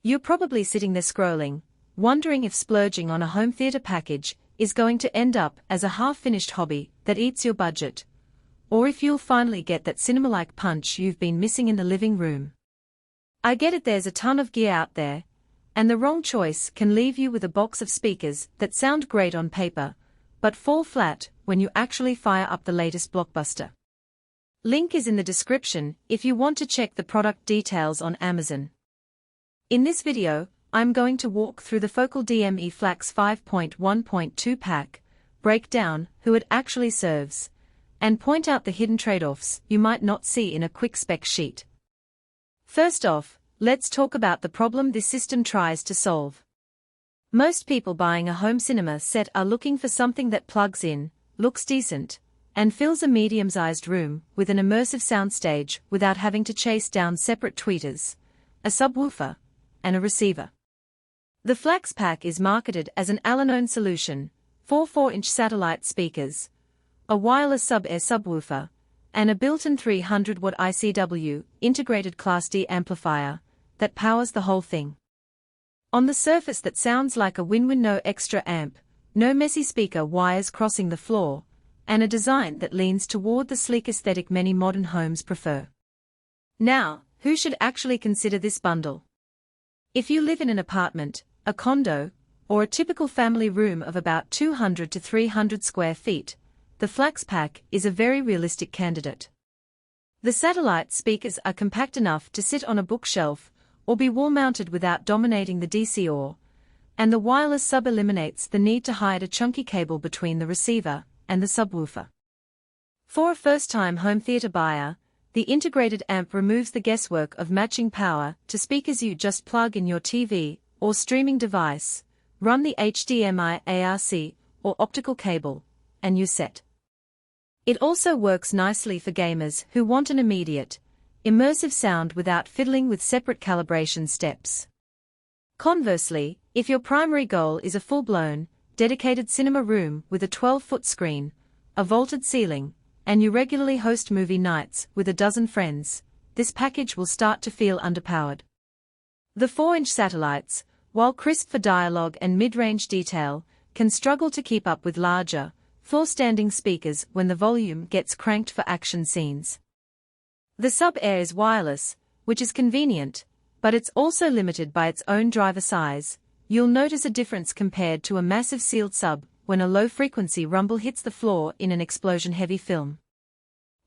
You're probably sitting there scrolling, wondering if splurging on a home theater package is going to end up as a half-finished hobby that eats your budget, or if you'll finally get that cinema-like punch you've been missing in the living room. I get it, there's a ton of gear out there, and the wrong choice can leave you with a box of speakers that sound great on paper, but fall flat when you actually fire up the latest blockbuster. Link is in the description if you want to check the product details on Amazon. In this video, I'm going to walk through the Focal Dme Flax 5.1.2 pack, break down who it actually serves, and point out the hidden trade-offs you might not see in a quick spec sheet. First off, let's talk about the problem this system tries to solve. Most people buying a home cinema set are looking for something that plugs in, looks decent, and fills a medium-sized room with an immersive soundstage without having to chase down separate tweeters, a subwoofer, and a receiver. The Flax Pack is marketed as an all-in-one solution, 4 4-inch satellite speakers, a wireless sub-air subwoofer, and a built-in 300-watt ICW integrated Class D amplifier that powers the whole thing. On the surface that sounds like a win-win: no extra amp, no messy speaker wires crossing the floor, and a design that leans toward the sleek aesthetic many modern homes prefer. Now, who should actually consider this bundle? If you live in an apartment, a condo, or a typical family room of about 200 to 300 square feet, the Flax Pack is a very realistic candidate. The satellite speakers are compact enough to sit on a bookshelf or be wall-mounted without dominating the DCR, and the wireless sub eliminates the need to hide a chunky cable between the receiver and the subwoofer. For a first-time home theater buyer, the integrated amp removes the guesswork of matching power to speakers. You just plug in your TV or streaming device, run the HDMI ARC or optical cable, and you're set. It also works nicely for gamers who want an immediate, immersive sound without fiddling with separate calibration steps. Conversely, if your primary goal is a full-blown, dedicated cinema room with a 12-foot screen, a vaulted ceiling, and you regularly host movie nights with a dozen friends, this package will start to feel underpowered. The 4-inch satellites, while crisp for dialogue and mid-range detail, can struggle to keep up with larger, floor-standing speakers when the volume gets cranked for action scenes. The sub-air is wireless, which is convenient, but it's also limited by its own driver size. You'll notice a difference compared to a massive sealed sub when a low-frequency rumble hits the floor in an explosion-heavy film.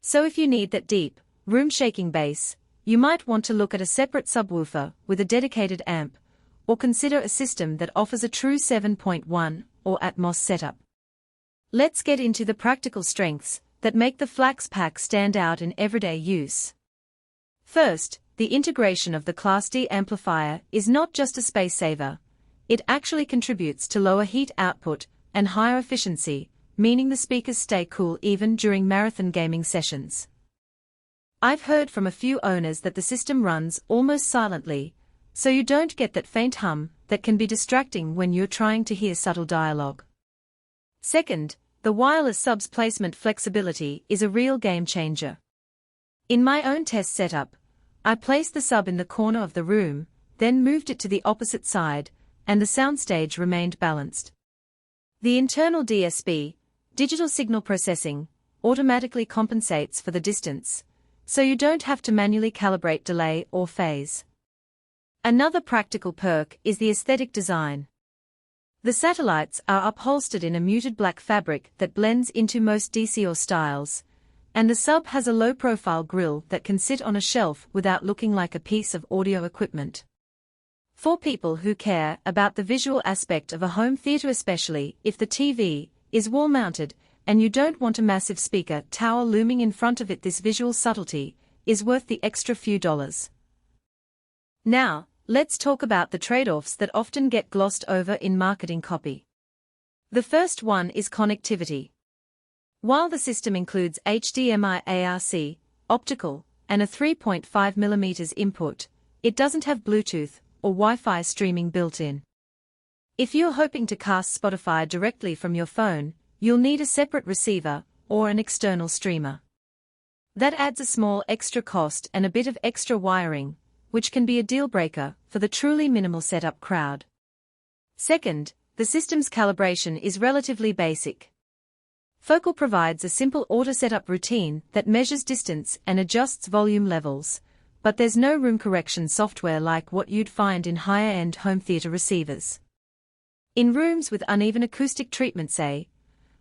So if you need that deep, room-shaking bass, you might want to look at a separate subwoofer with a dedicated amp, or consider a system that offers a true 7.1 or Atmos setup. Let's get into the practical strengths that make the Flax Pack stand out in everyday use. First, the integration of the Class D amplifier is not just a space saver. It actually contributes to lower heat output and higher efficiency, meaning the speakers stay cool even during marathon gaming sessions. I've heard from a few owners that the system runs almost silently, so you don't get that faint hum that can be distracting when you're trying to hear subtle dialogue. Second, the wireless sub's placement flexibility is a real game changer. In my own test setup, I placed the sub in the corner of the room, then moved it to the opposite side, and the soundstage remained balanced. The internal DSP, digital signal processing, automatically compensates for the distance, so you don't have to manually calibrate delay or phase. Another practical perk is the aesthetic design. The satellites are upholstered in a muted black fabric that blends into most DCR styles, and the sub has a low-profile grille that can sit on a shelf without looking like a piece of audio equipment. For people who care about the visual aspect of a home theater, especially if the TV is wall-mounted and you don't want a massive speaker tower looming in front of it, this visual subtlety is worth the extra few dollars. Now, let's talk about the trade-offs that often get glossed over in marketing copy. The first one is connectivity. While the system includes HDMI ARC, optical, and a 3.5mm input, it doesn't have Bluetooth or Wi-Fi streaming built in. If you're hoping to cast Spotify directly from your phone, you'll need a separate receiver or an external streamer. That adds a small extra cost and a bit of extra wiring, which can be a deal-breaker for the truly minimal setup crowd. Second, the system's calibration is relatively basic. Focal provides a simple auto-setup routine that measures distance and adjusts volume levels, but there's no room correction software like what you'd find in higher-end home theater receivers. In rooms with uneven acoustic treatment, say,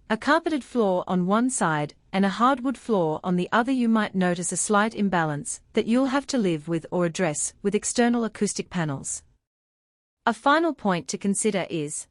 a carpeted floor on one side and a hardwood floor on the other, you might notice a slight imbalance that you'll have to live with or address with external acoustic panels. A final point to consider is